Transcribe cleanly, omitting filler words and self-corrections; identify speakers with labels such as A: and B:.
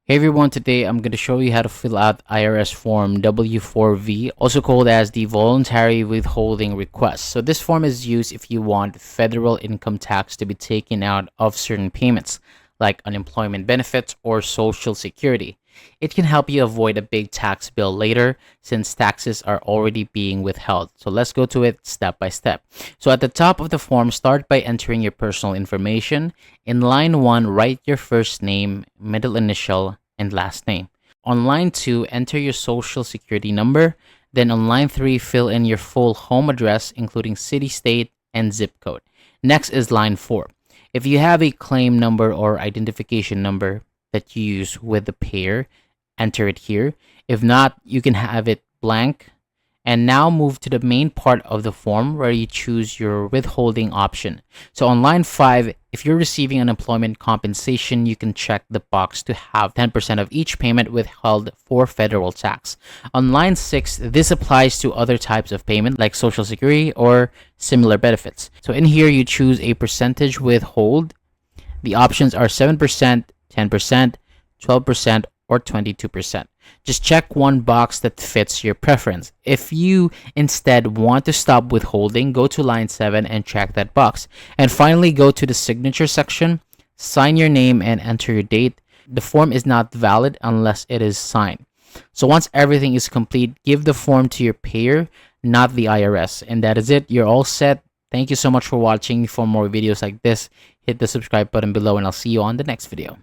A: Hey everyone, today I'm going to show you how to fill out IRS Form W-4V, also called as the Voluntary Withholding Request. So this form is used if you want federal income tax to be taken out of certain payments, like unemployment benefits or Social Security. It can help you avoid a big tax bill later since taxes are already being withheld. So let's go to it step by step. So at the top of the form, start by entering your personal information. In line 1, write your first name, middle initial, and last name. On line 2, enter your Social Security number. Then on line 3, fill in your full home address, including city, state, and zip code. Next is line 4. If you have a claim number or identification number that you use with the payer, enter it here. If not, you can have it blank. And now move to the main part of the form where you choose your withholding option. So on line 5, if you're receiving unemployment compensation, you can check the box to have 10% of each payment withheld for federal tax. On line 6, this applies to other types of payment like Social Security or similar benefits. So in here, you choose a percentage withhold. The options are 7%, 10%, 12%, or 22%. Just check one box that fits your preference. If you instead want to stop withholding, go to line 7 and check that box. And finally, go to the signature section, sign your name, and enter your date. The form is not valid unless it is signed. So once everything is complete, give the form to your payer, not the IRS. And that is it. You're all set. Thank you so much for watching. For more videos like this, hit the subscribe button below, and I'll see you on the next video.